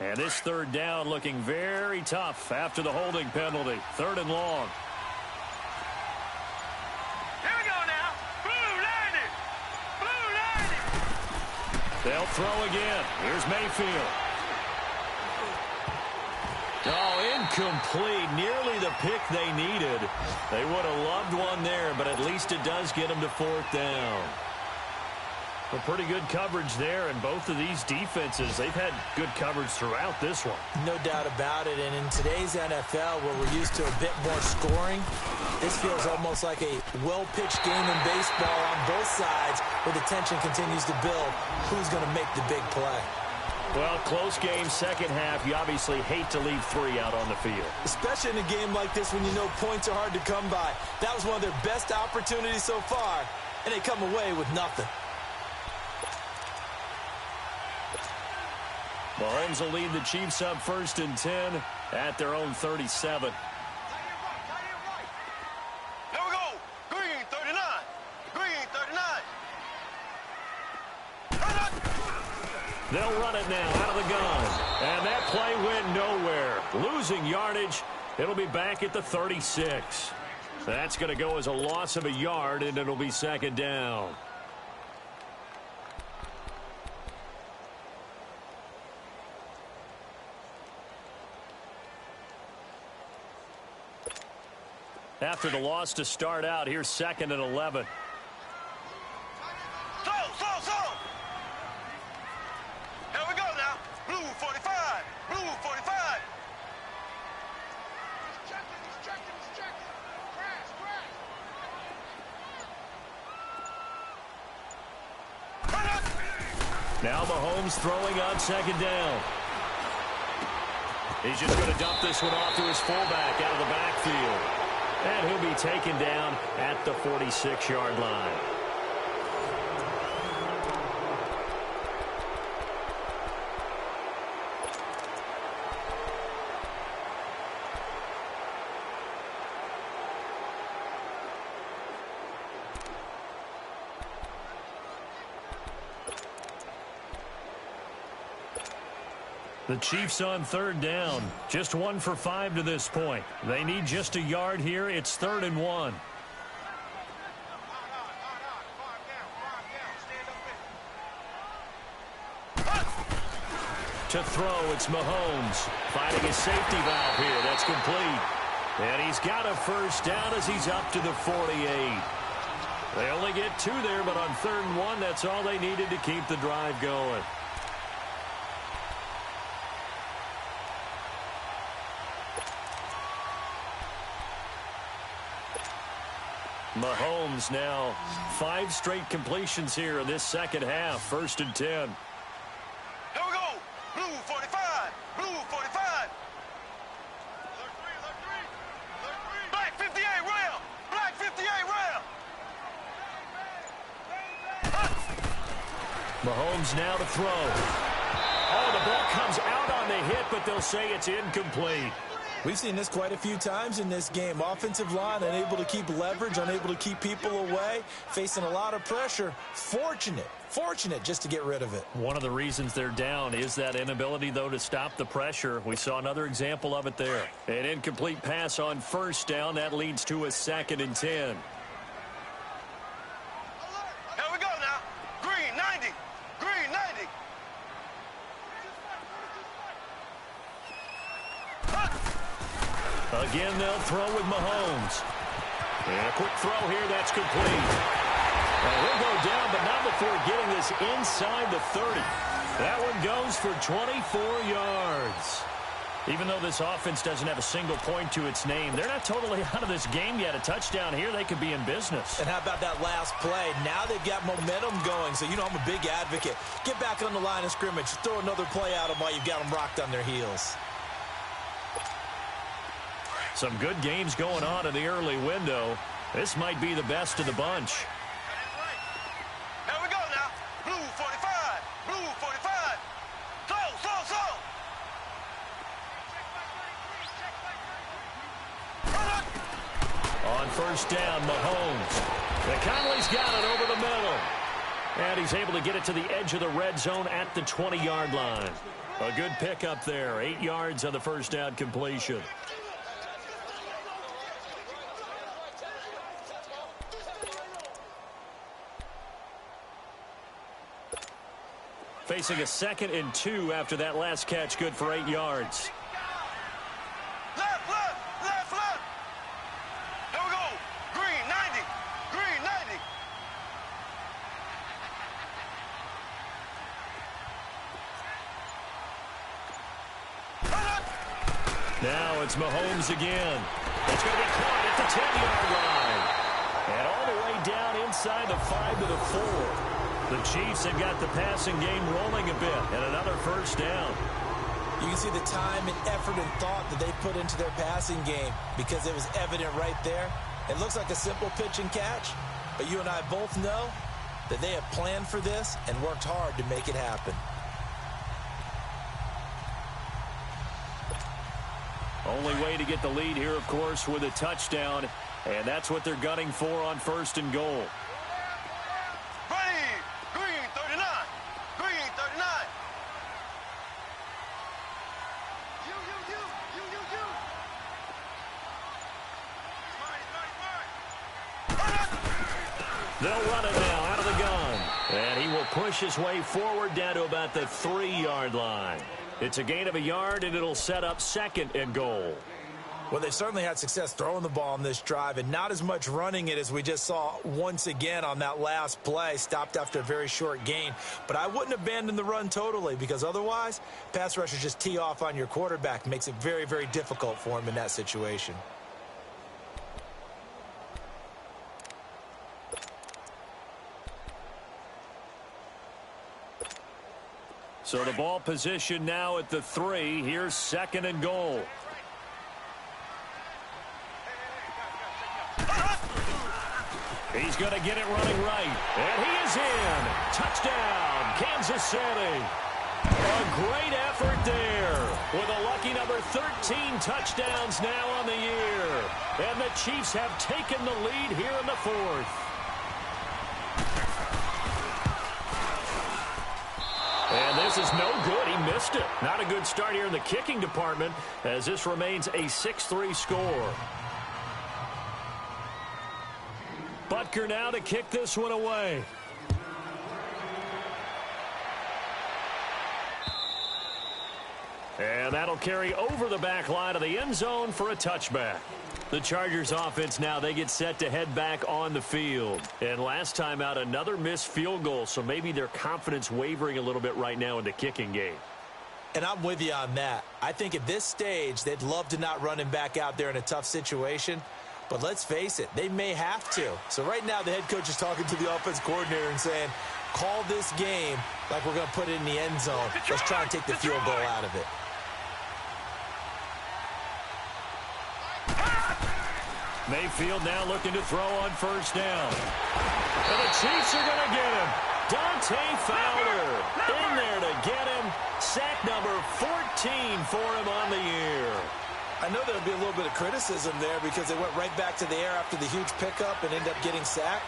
And this 3rd down looking very tough after the holding penalty. 3rd and long. Here we go now! Blue 90! Blue 90! They'll throw again. Here's Mayfield. Oh, incomplete. Nearly the pick they needed. They would have loved one there, but at least it does get them to 4th down. Well, pretty good coverage there, and both of these defenses, they've had good coverage throughout this one. No doubt about it, and in today's NFL, where we're used to a bit more scoring, this feels almost like a well-pitched game in baseball on both sides, where the tension continues to build. Who's going to make the big play? Well, close game, second half. You obviously hate to leave 3 out on the field. Especially in a game like this when you know points are hard to come by. That was one of their best opportunities so far, and they come away with nothing. Mahomes will lead the Chiefs up 1st and 10 at their own 37. Here we go! Green 39! Green 39! They'll run it now out of the gun. And that play went nowhere. Losing yardage. It'll be back at the 36. That's going to go as a loss of a yard, and it'll be 2nd down. after the loss to start out. Here's 2nd and 11. Slow. Here we go now. Blue 45. Blue 45. He's checking. Crash. Now Mahomes throwing on 2nd down. He's just going to dump this one off to his fullback out of the backfield. And he'll be taken down at the 46-yard line. The Chiefs on 3rd down. Just 1 for 5 to this point. They need just a yard here. It's 3rd and 1. To throw, it's Mahomes. Finding his safety valve here. That's complete. And he's got a first down as he's up to the 48. They only get 2 there, but on 3rd and 1, that's all they needed to keep the drive going. Mahomes now 5 straight completions here in this second half. 1st and 10. Here we go. Blue 45. Blue 45. Look three. Black 58 rail. Black 58 rail. Mahomes now to throw. Oh, the ball comes out on the hit, but they'll say it's incomplete. We've seen this quite a few times in this game. Offensive line unable to keep leverage, unable to keep people away, facing a lot of pressure. Fortunate just to get rid of it. One of the reasons they're down is that inability, though, to stop the pressure. We saw another example of it there. An incomplete pass on 1st down. That leads to a 2nd and 10. Here we go now. Green 90. Green 90. Again, they'll throw with Mahomes. And a quick throw here. That's complete. He'll go down, but not before getting this inside the 30. That one goes for 24 yards. Even though this offense doesn't have a single point to its name, they're not totally out of this game yet. A touchdown here, they could be in business. And how about that last play? Now they've got momentum going, so you know I'm a big advocate. Get back on the line of scrimmage. Throw another play at them while you've got them rocked on their heels. Some good games going on in the early window. This might be the best of the bunch. Here we go now. Blue 45. Blue 45. Slow. On 1st down, Mahomes. McConley's got it over the middle. And he's able to get it to the edge of the red zone at the 20-yard line. A good pickup there. 8 yards on the 1st down completion. Facing a 2nd and 2 after that last catch, good for 8 yards. Left. Here we go. Green 90. Green 90. Now it's Mahomes again. It's going to be caught at the 10-yard line. And all the way down inside the 5 to the 4. The Chiefs have got the passing game rolling a bit, and another 1st down. You can see the time and effort and thought that they put into their passing game because it was evident right there. It looks like a simple pitch and catch, but you and I both know that they have planned for this and worked hard to make it happen. Only way to get the lead here, of course, with a touchdown, and that's what they're gunning for on 1st and goal. Green 39. Green 39. You. They'll run it now out of the gun. And he will push his way forward down to about the 3-yard line. It's a gain of a yard, and it'll set up 2nd and goal. Well, they've certainly had success throwing the ball on this drive and not as much running it as we just saw once again on that last play. Stopped after a very short gain. But I wouldn't abandon the run totally because otherwise, pass rushers just tee off on your quarterback. Makes it very, very difficult for him in that situation. So the ball position now at the 3. Here's 2nd and goal. He's going to get it running right. And he is in. Touchdown, Kansas City. A great effort there with a lucky number 13 touchdowns now on the year. And the Chiefs have taken the lead here in the 4th. And this is no good. He missed it. Not a good start here in the kicking department as this remains a 6-3 score. Butker now to kick this one away. And that'll carry over the back line of the end zone for a touchback. The Chargers offense now, they get set to head back on the field. And last time out, another missed field goal, so maybe their confidence wavering a little bit right now in the kicking game. And I'm with you on that. I think at this stage, they'd love to not run him back out there in a tough situation. But let's face it, they may have to. So right now, the head coach is talking to the offense coordinator and saying, call this game like we're going to put it in the end zone. Let's try and take the field goal out of it. Mayfield now looking to throw on 1st down. And the Chiefs are going to get him. Dante Fowler in there to get him. Sack number 14 for him on the year. I know there'll be a little bit of criticism there because they went right back to the air after the huge pickup and ended up getting sacked.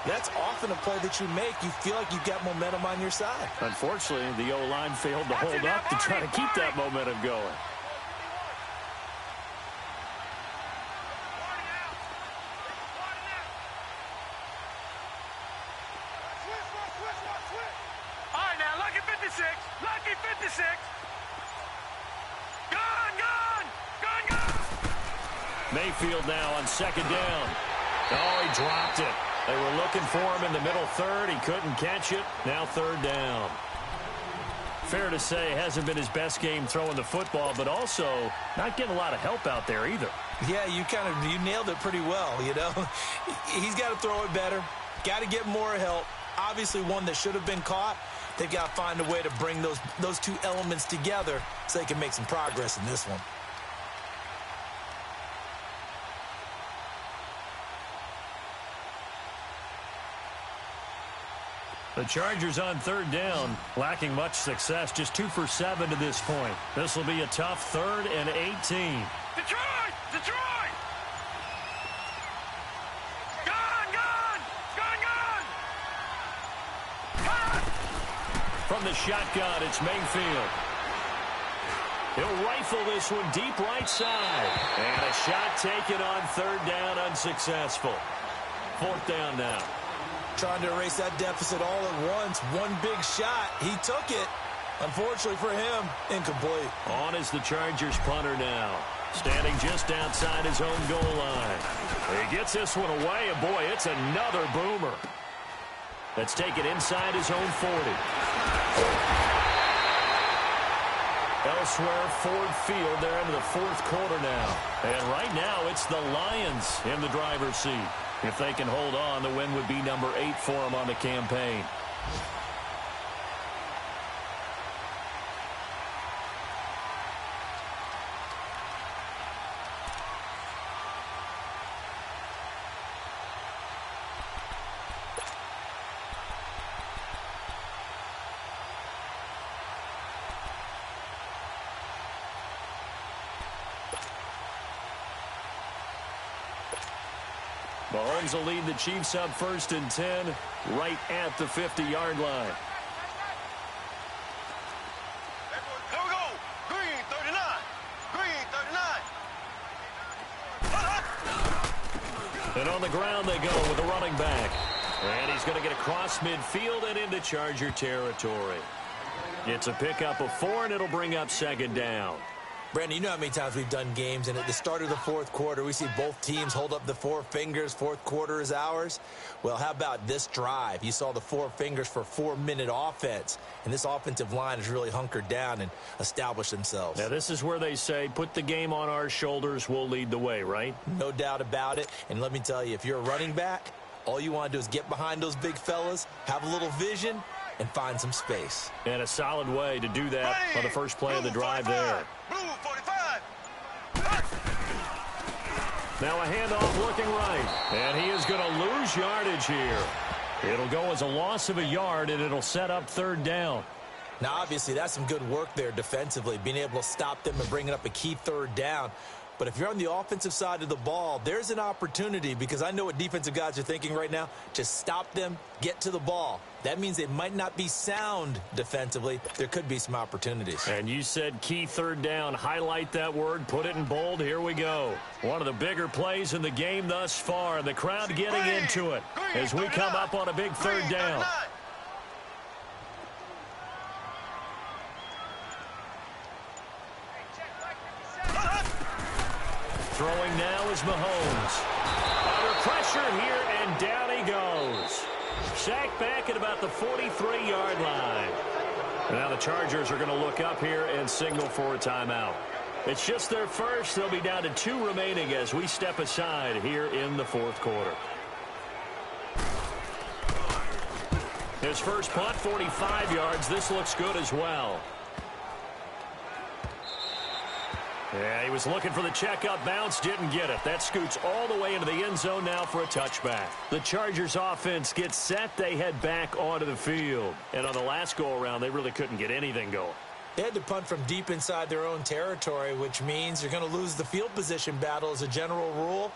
That's often a play that you make. You feel like you've got momentum on your side. Unfortunately, the O-line failed to hold up to try to keep that momentum going. All right, now, lucky 56. Lucky 56. Mayfield now on 2nd down. Oh, he dropped it. They were looking for him in the middle 3rd. He couldn't catch it. Now 3rd down. Fair to say, hasn't been his best game throwing the football, but also not getting a lot of help out there either. Yeah, you nailed it pretty well, you know. He's got to throw it better. Got to get more help. Obviously one that should have been caught. They've got to find a way to bring those two elements together so they can make some progress in this one. The Chargers on 3rd down, lacking much success, just 2 for 7 to this point. This will be a tough 3rd and 18. Detroit! Detroit! Gone! From the shotgun, it's Mayfield. He'll rifle this one deep right side. And a shot taken on 3rd down, unsuccessful. 4th down now. Trying to erase that deficit all at once. One big shot. He took it. Unfortunately for him, incomplete. On is the Chargers punter now. Standing just outside his own goal line. He gets this one away, and boy, it's another boomer. Let's take it inside his own 40. Elsewhere, Ford Field, they're into the 4th quarter now. And right now, it's the Lions in the driver's seat. If they can hold on, the win would be number 8 for them on the campaign. Mahomes will lead the Chiefs up 1st and 10, right at the 50-yard line. Here we go. Green 39. Green 39. And on the ground they go with the running back. And he's going to get across midfield and into Charger territory. It's a pickup of 4, and it'll bring up 2nd down. Brandon, you know how many times we've done games, and at the start of the fourth quarter, we see both teams hold up the four fingers, fourth quarter is ours. Well, how about this drive? You saw the four fingers for 4-minute offense, and this offensive line has really hunkered down and established themselves. Now, this is where they say, put the game on our shoulders, we'll lead the way, right? No doubt about it, and let me tell you, if you're a running back, all you want to do is get behind those big fellas, have a little vision, and find some space. And a solid way to do that on the first play of the drive there. Blue 45. Now a handoff looking right. And he is going to lose yardage here. It'll go as a loss of a yard, and it'll set up third down. Now, obviously, that's some good work there defensively, being able to stop them and bringing up a key third down. But if you're on the offensive side of the ball, there's an opportunity, because I know what defensive guys are thinking right now. Just stop them, get to the ball. That means they might not be sound defensively. There could be some opportunities. And you said key third down. Highlight that word. Put it in bold. Here we go. One of the bigger plays in the game thus far. The crowd getting into it as we come up on a big third down. Throwing now is Mahomes. Under pressure here, and down he goes. Sacked back at about the 43-yard line. Now the Chargers are going to look up here and signal for a timeout. It's just their first. They'll be down to 2 remaining as we step aside here in the fourth quarter. His first punt, 45 yards. This looks good as well. Yeah, he was looking for the checkup bounce, didn't get it. That scoots all the way into the end zone now for a touchback. The Chargers offense gets set. They head back onto the field. And on the last go-around, they really couldn't get anything going. They had to punt from deep inside their own territory, which means you're going to lose the field position battle as a general rule.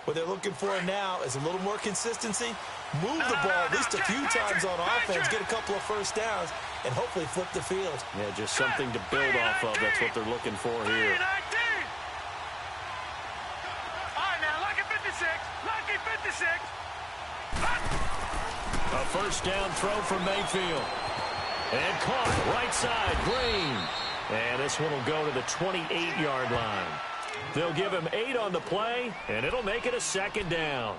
What they're looking for now is a little more consistency, move the ball at least a few times on offense, get a couple of first downs, and hopefully flip the field. Yeah, just something to build off of. That's what they're looking for here. All right, now, lucky 56. Lucky 56. A first down throw from Mayfield. And caught right side, Green. And this one will go to the 28-yard line. They'll give him 8 on the play, and it'll make it a second down.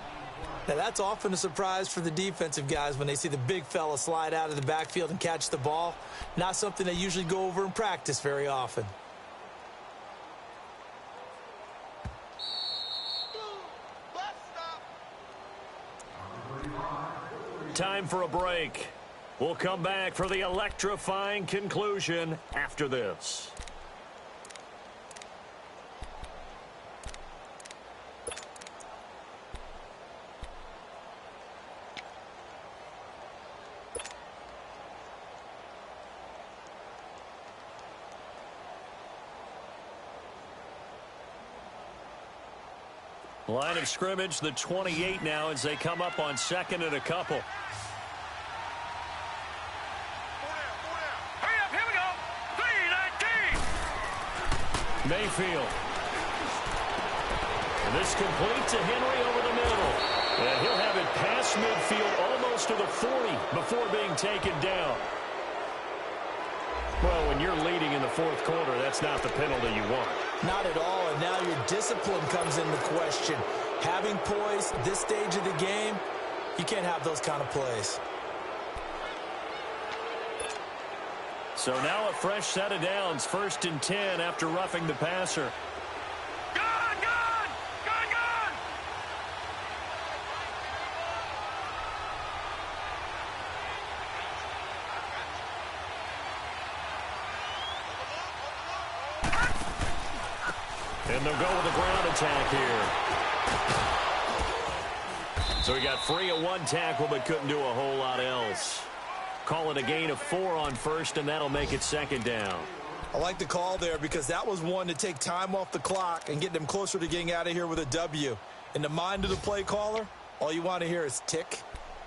Now, that's often a surprise for the defensive guys when they see the big fella slide out of the backfield and catch the ball. Not something they usually go over in practice very often. Time for a break. We'll come back for the electrifying conclusion after this. Line of scrimmage, the 28 now as they come up on second and a couple. Hurry up, here we go. 3-19. Mayfield. And this complete to Henry over the middle. And he'll have it past midfield almost to the 40 before being taken down. Well, when you're leading in the fourth quarter, that's not the penalty you want. Not at all, and now your discipline comes into question. Having poise at this stage of the game, you can't have those kind of plays. So now a fresh set of downs, 1st and 10 after roughing the passer. Gone, gone, gone, gone. And they'll go with a ground attack here. So he got free of one tackle but couldn't do a whole lot else. Call it a gain of 4 on first, and that'll make it second down. I like the call there because that was one to take time off the clock and get them closer to getting out of here with a W. In the mind of the play caller, all you want to hear is tick,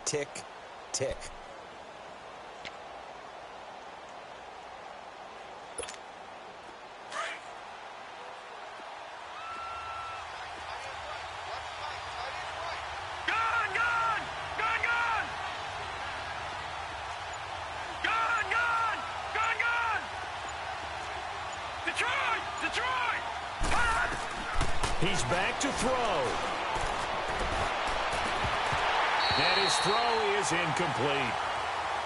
tick, tick. Detroit! Detroit! He's back to throw. And his throw is incomplete.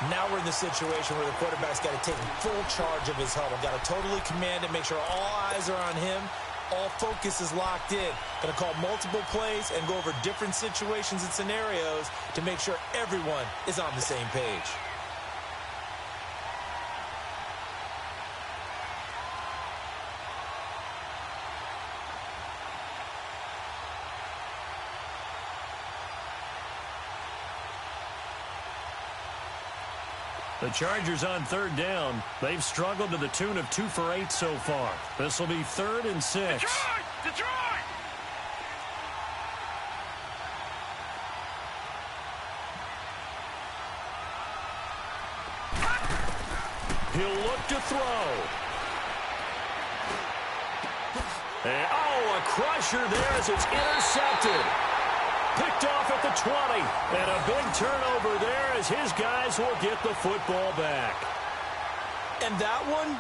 Now we're in the situation where the quarterback's got to take full charge of his huddle. Got to totally command it, make sure all eyes are on him. All focus is locked in. Going to call multiple plays and go over different situations and scenarios to make sure everyone is on the same page. The Chargers on third down. They've struggled to the tune of 2 for 8 so far. This will be 3rd and 6. Detroit! Detroit! He'll look to throw. And, oh, a crusher there as it's intercepted. Picked off at the 20. And a big turnover there as his guys will get the football back. And that one,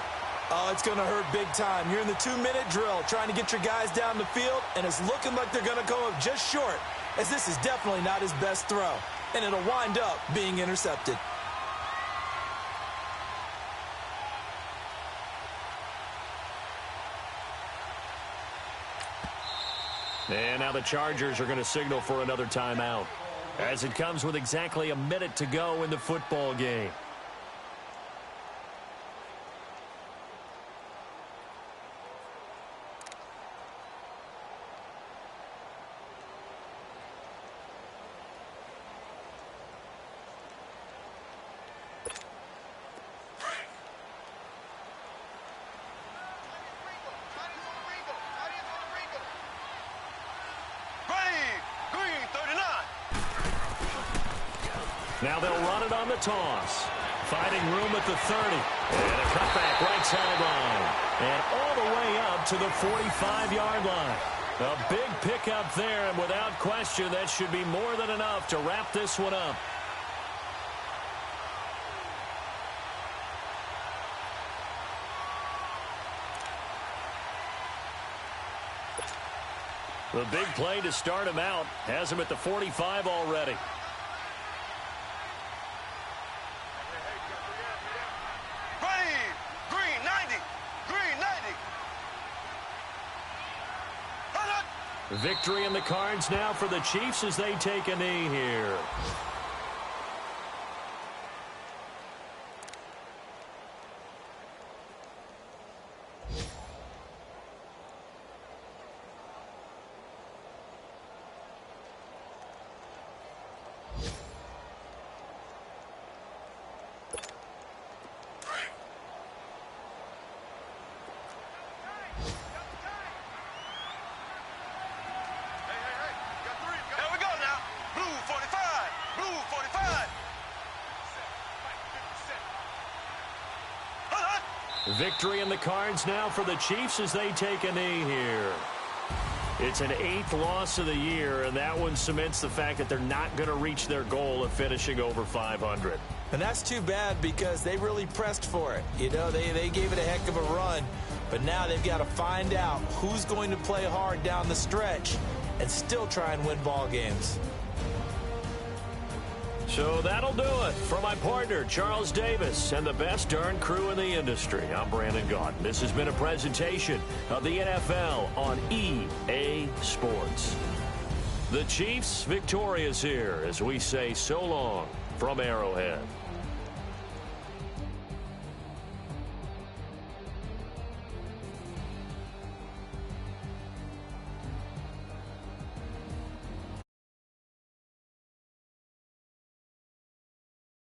oh, it's going to hurt big time. You're in the 2-minute drill trying to get your guys down the field, and it's looking like they're going to go up just short, as this is definitely not his best throw. And it'll wind up being intercepted. And now the Chargers are going to signal for another timeout, as it comes with exactly a minute to go in the football game. Now they'll run it on the toss. Finding room at the 30. And a cutback right sideline. And all the way up to the 45-yard line. A big pickup there, and without question, that should be more than enough to wrap this one up. The big play to start him out has him at the 45 already. Victory in the cards now for the Chiefs as they take a knee here. Victory in the cards now for the Chiefs as they take a knee here. It's an 8th loss of the year, and that one cements the fact that they're not going to reach their goal of finishing over 500. And that's too bad because they really pressed for it. You know, they gave it a heck of a run, but now they've got to find out who's going to play hard down the stretch and still try and win ball games. So that'll do it for my partner, Charles Davis, and the best darn crew in the industry. I'm Brandon Gaudin. This has been a presentation of the NFL on EA Sports. The Chiefs victorious here as we say so long from Arrowhead.